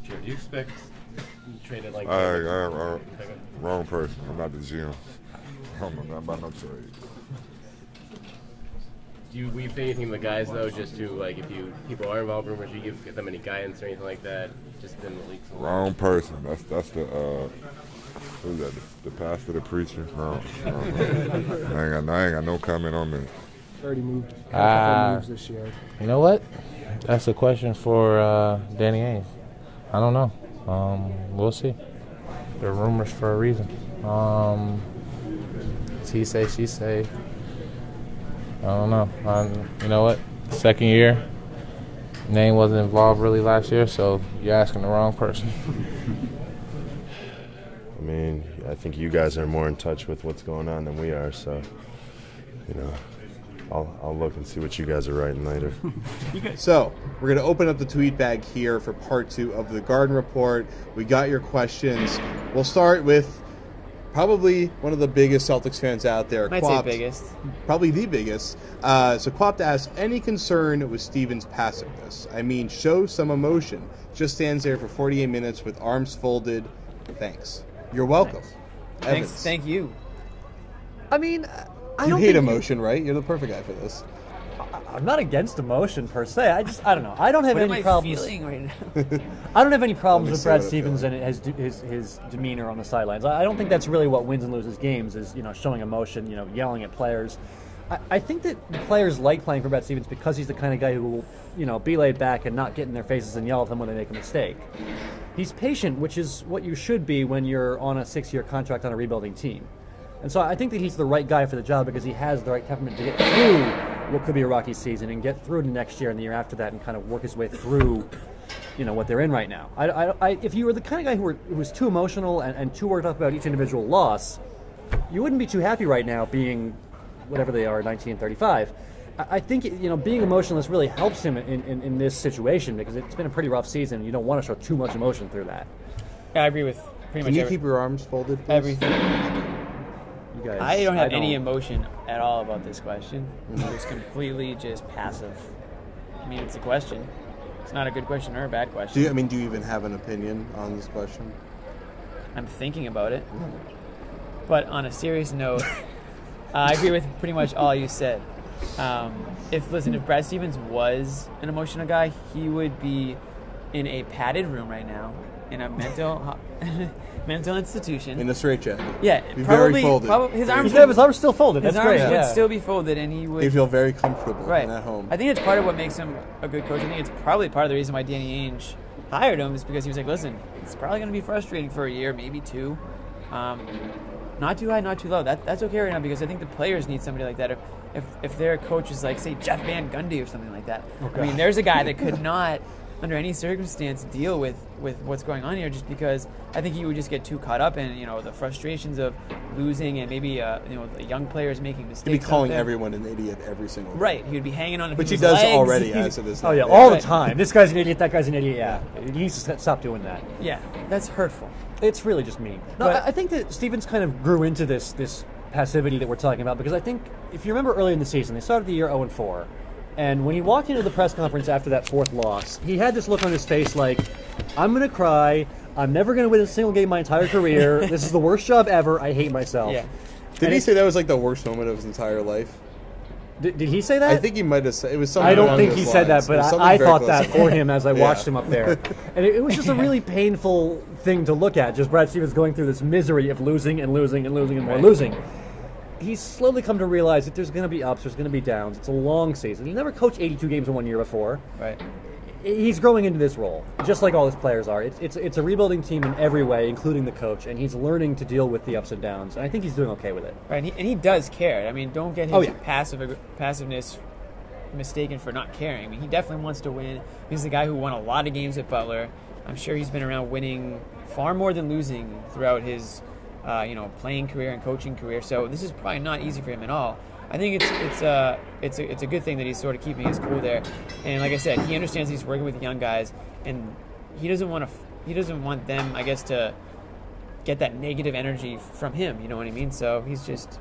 Do you expect you traded like wrong person. I'm not the GM. I'm not about no trade. Do you weave anything to the guys though, just to like if people are involved in rumors, you give them any guidance or anything like that? Just in the leaks. Wrong person. That's the who's that? The pastor, the preacher. No. I ain't got no comment on that. Already moved. A couple moves this year. You know what? That's a question for Danny Ainge. I don't know. We'll see. There are rumors for a reason. It's he say, she say. I don't know. You know what? Second year. Name wasn't involved really last year, so you're asking the wrong person. I mean, I think you guys are more in touch with what's going on than we are, so, you know, I'll look and see what you guys are writing later. So, we're going to open up the tweet bag here for part 2 of the Garden Report. We got your questions. We'll start with probably one of the biggest Celtics fans out there. Might say biggest. Probably the biggest. So Quapt asks, any concern with Stevens' passiveness? I mean, show some emotion. Just stands there for 48 minutes with arms folded. Thanks. You're welcome. Thanks. Thank you. I mean, you hate emotion, right? You're the perfect guy for this. I'm not against emotion per se. I don't know. I don't have any problems. What am I feeling right now? I don't have any problems with Brad Stevens and his demeanor on the sidelines. I don't think that's really what wins and loses games is, showing emotion, yelling at players. I think that the players like playing for Brad Stevens because he's the kind of guy who will, be laid back and not get in their faces and yell at them when they make a mistake. He's patient, which is what you should be when you're on a 6-year contract on a rebuilding team. And so I think that he's the right guy for the job because he has the right temperament to get through what could be a rocky season and get through to next year and the year after that and kind of work his way through, what they're in right now. If you were the kind of guy who was too emotional and too worked up about each individual loss, you wouldn't be too happy right now being whatever they are, 1935. I think, being emotionless really helps him in this situation because it's been a pretty rough season. You don't want to show too much emotion through that. Yeah, I agree with pretty much Can you keep your arms folded, please? Everything. Guys, I don't have any emotion at all about this question. It's completely just passive. I mean, it's a question. It's not a good question or a bad question. Do you even have an opinion on this question? I'm thinking about it. But on a serious note, I agree with pretty much all you said. If Brad Stevens was an emotional guy, he would be in a padded room right now in a mental institution. In a straitjacket. Yeah, very folded. His arms still folded. His That's arms great. would still be folded, and he would. He'd feel very comfortable right at home. I think it's part of what makes him a good coach. I think it's probably part of the reason why Danny Ainge hired him is because he was like, listen, it's probably going to be frustrating for a year, maybe 2. Not too high, not too low. That's okay right now because I think the players need somebody like that. If their coach is like, say, Jeff Van Gundy or something like that. Okay. I mean, there's a guy that could not, under any circumstance, deal with what's going on here just because I think he would just get too caught up in, the frustrations of losing and maybe, the young players making mistakes. He'd be calling everyone an idiot every single day. Right. He would be hanging on to Which he people's does legs. already as it is. Oh, yeah, all the time. This guy's an idiot, that guy's an idiot, yeah. He needs to stop doing that. Yeah, that's hurtful. It's really just mean. No, I think that Stevens kind of grew into this passivity that we're talking about because I think, if you remember early in the season, they started the year 0-4. And when he walked into the press conference after that 4th loss, he had this look on his face like, I'm going to cry. I'm never going to win a single game my entire career. This is the worst job ever. I hate myself. Yeah. Did he say that was like the worst moment of his entire life? Did he say that? I think he might have said it was something. I don't think he said that, but I thought that for him as I watched him up there. And it was just a really painful thing to look at, just Brad Stevens going through this misery of losing and losing and losing and more losing. He's slowly come to realize that there's going to be ups, there's going to be downs. It's a long season. He never coached 82 games in 1 year before. Right. He's growing into this role, just like all his players are. It's a rebuilding team in every way, including the coach, and he's learning to deal with the ups and downs. And I think he's doing okay with it. Right, and he does care. I mean, don't get his passiveness mistaken for not caring. I mean, he definitely wants to win. He's the guy who won a lot of games at Butler. I'm sure he's been around winning far more than losing throughout his playing career and coaching career. So this is probably not easy for him at all. I think it's a good thing that he's sort of keeping his cool there. And like I said, he understands he's working with young guys, and he doesn't want them, I guess, to get that negative energy from him. You know what I mean? So he's just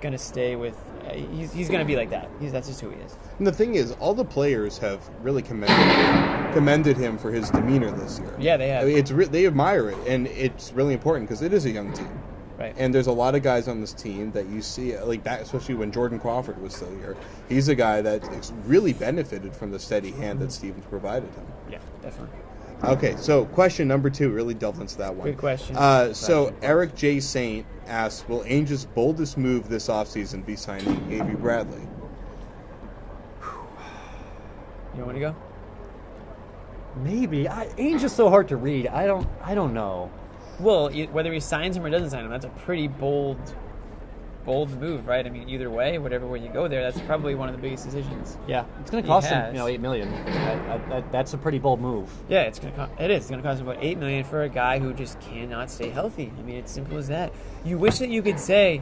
gonna stay with he's going to be like that. That's just who he is. And the thing is, all the players have really commended him for his demeanor this year. Yeah, they have. I mean, they admire it, and it's really important because it is a young team. Right. And there's a lot of guys on this team that you see, like that, especially when Jordan Crawford was still here. He's a guy that really benefited from the steady hand that Stevens provided him. Yeah, definitely. Okay, so question number 2, really delve into that one. Good question. So Eric J. Saint asks, will Ainge's boldest move this offseason be signing A.B. Bradley? You want me to go? Maybe. Ainge is so hard to read. I don't know. Well, whether he signs him or doesn't sign him, that's a pretty bold move, right? I mean, either way, whatever way you go there, that's probably one of the biggest decisions. Yeah, it's going to cost him, $8 million. That's a pretty bold move. Yeah, it is. It's going to cost him about $8 million for a guy who just cannot stay healthy. I mean, it's simple as that. You wish that you could say,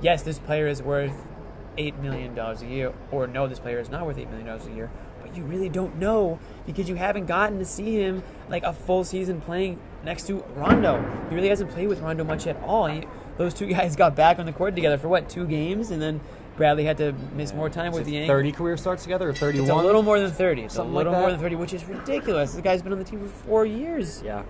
yes, this player is worth $8 million a year, or no, this player is not worth $8 million a year. But you really don't know because you haven't gotten to see him like a full season playing next to Rondo. He really hasn't played with Rondo much at all. Those two guys got back on the court together for 2 games, and then Bradley had to miss more time with the ankle. 30 career starts together, or 31? It's a little more than 30. It's Something a little like that. more than 30, which is ridiculous. The guy's been on the team for 4 years. Yeah.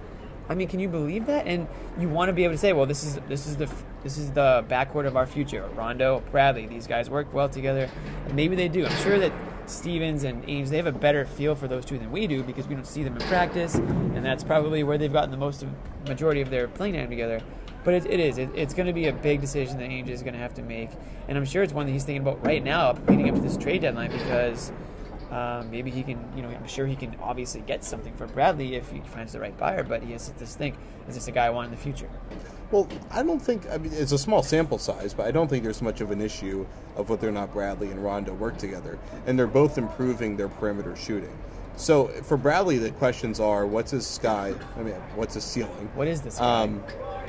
I mean, can you believe that? And you want to be able to say, well, this is the backcourt of our future. Rondo, Bradley, these guys work well together. And maybe they do. I'm sure that Stevens and Ainge, they have a better feel for those two than we do because we don't see them in practice, and that's probably where they've gotten the majority of their playing time together. But it's going to be a big decision that Ainge is going to have to make, and I'm sure it's one that he's thinking about right now, leading up to this trade deadline, because maybe he can, I'm sure he can obviously get something for Bradley if he finds the right buyer, but he has to just think, is this a guy I want in the future? Well, I mean, it's a small sample size, but I don't think there's much of an issue of whether or not Bradley and Rondo work together. And they're both improving their perimeter shooting. So for Bradley, the questions are, what's his what's his ceiling? What is this guy?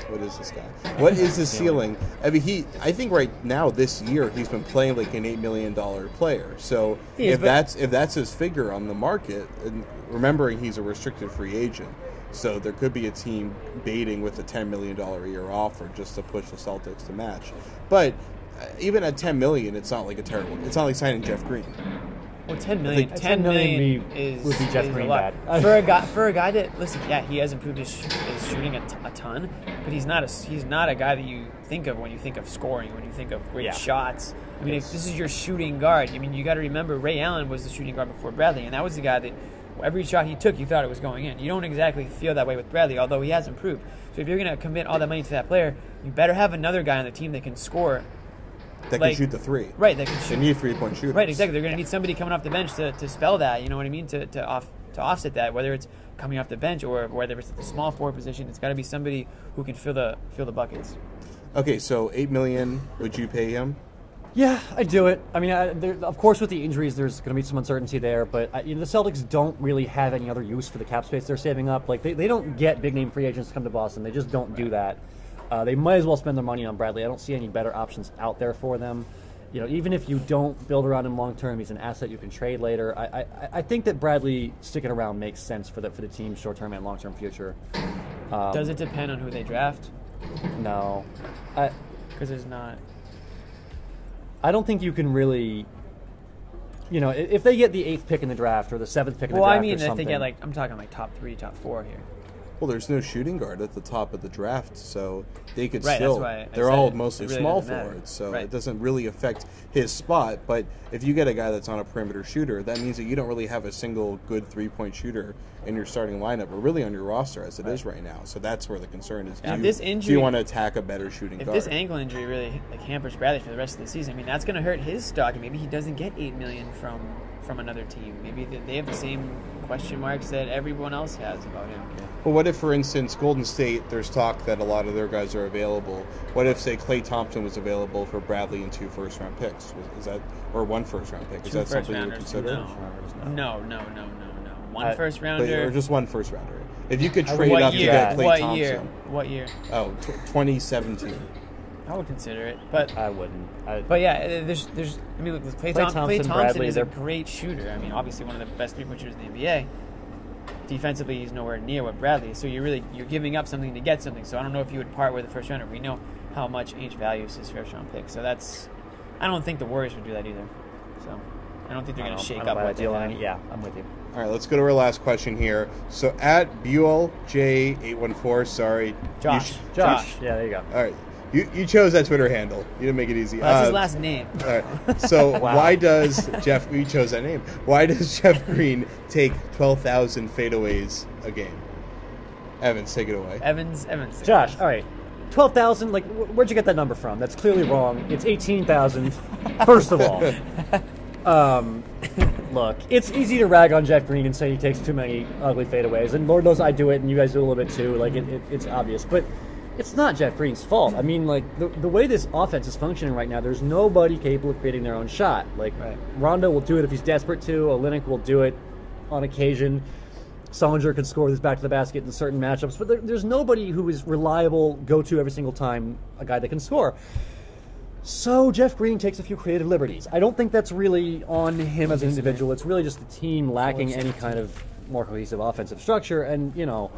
What is this guy? What is his ceiling? I mean, I think right now this year he's been playing like an $8 million player. So if that's his figure on the market, and remembering he's a restricted free agent, so there could be a team baiting with a $10 million a year offer just to push the Celtics to match. But even at $10 million, it's not like a terrible. It's not like signing Jeff Green. Well, $10 million. $10 million would be Jeff Green bad. For a guy that, listen, yeah, he has improved his shooting a ton, but he's not a guy that you think of when you think of scoring, when you think of great shots. I mean, if this is your shooting guard, I mean, you got to remember Ray Allen was the shooting guard before Bradley, and that was the guy that every shot he took, you thought it was going in. You don't exactly feel that way with Bradley, although he has improved. So if you're going to commit all that money to that player, you better have another guy on the team that can score. That can shoot the three. Right, that can shoot. They need 3-point shooters. Right, exactly. They're going to need somebody coming off the bench to spell that, you know what I mean, to offset that, whether it's coming off the bench or whether it's the small forward position. It's got to be somebody who can fill the buckets. Okay, so $8 million, would you pay him? Yeah, I'd do it. I mean, of course, with the injuries, there's going to be some uncertainty there, but the Celtics don't really have any other use for the cap space they're saving up. Like, they don't get big-name free agents to come to Boston. They just don't do that. They might as well spend their money on Bradley. I don't see any better options out there for them. Even if you don't build around him long-term, he's an asset you can trade later. I think that Bradley sticking around makes sense for the team's short-term and long-term future. Does it depend on who they draft? No. Because there's not... I don't think you can really, if they get the 8th pick in the draft or the 7th pick in the draft. Well, I mean, if they get I'm talking like top 3, top 4 here. Well, there's no shooting guard at the top of the draft, so they could right, still. That's why they're all mostly really small forwards, so right. It doesn't really affect his spot. But if you get a guy that's on a perimeter shooter, that means that you don't really have a single good 3-point shooter in your starting lineup, or really on your roster as it is right now. So that's where the concern is. Do you want to attack a better shooting guard? If this ankle injury really hampers Bradley for the rest of the season, I mean, that's going to hurt his stock, and maybe he doesn't get $8 million from another team. Maybe they have the same question marks that everyone else has about him. Well, what if, for instance, Golden State, there's talk that a lot of their guys are available. What if, say, Klay Thompson was available for Bradley and 2 first-round picks? Or 1 first-round pick? Is that something you would consider? No. 1 first-rounder? Or just 1 first-rounder. If you could trade up to get Klay Thompson. What year? Oh, 2017. I would consider it, but I wouldn't. But yeah, there's. I mean, look, with Klay Thompson Bradley, is a great shooter. I mean, obviously one of the best 3-point shooters in the NBA. Defensively, he's nowhere near what Bradley is. So you're giving up something to get something. So I don't know if you would part with a first rounder. We know how much Ainge values his first round pick. So that's I don't think the Warriors would do that either. So I don't think they're going to shake up what they have. Yeah, I'm with you. All right, let's go to our last question here. So at Buell J814, sorry, Josh. Josh. Yeah, there you go. All right, you chose that Twitter handle. You didn't make it easy. Well, that's his last name. All right. So why does Jeff? We chose that name. Why does Jeff Green take 12,000 fadeaways a game? Evans, take it away. Evans. Josh, all right. 12,000, like, where'd you get that number from? That's clearly wrong. It's 18,000, first of all. Look, it's easy to rag on Jeff Green and say he takes too many ugly fadeaways, and Lord knows I do it, and you guys do a little bit too. Like, it's obvious. But it's not Jeff Green's fault. I mean, like, the way this offense is functioning right now, there's nobody capable of creating their own shot. Like, Rondo will do it if he's desperate to. Olynyk will do it on occasion. Solinger could score this back to the basket in certain matchups, but there's nobody who is reliable, go-to every single time, a guy that can score. So Jeff Green takes a few creative liberties. I don't think that's really on him as an individual. It's really just the team lacking any kind of more cohesive offensive structure. And, you know,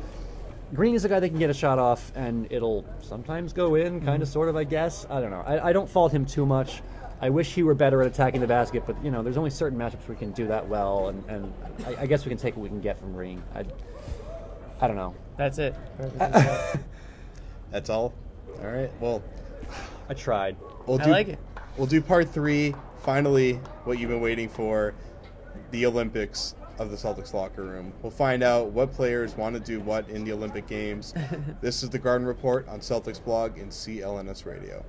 Green is a guy that can get a shot off, and it'll sometimes go in, kind of, sort of, I guess. I don't know. I don't fault him too much. I wish he were better at attacking the basket, but, you know, there's only certain matchups where we can do that well, and I guess we can take what we can get from Green. I don't know. That's it. That's all? All right. Well, I tried. I like it. We'll do part 3. Finally, what you've been waiting for, the Olympics of the Celtics locker room. We'll find out what players want to do what in the Olympic Games. This is the Garden Report on Celtics blog and CLNS Radio.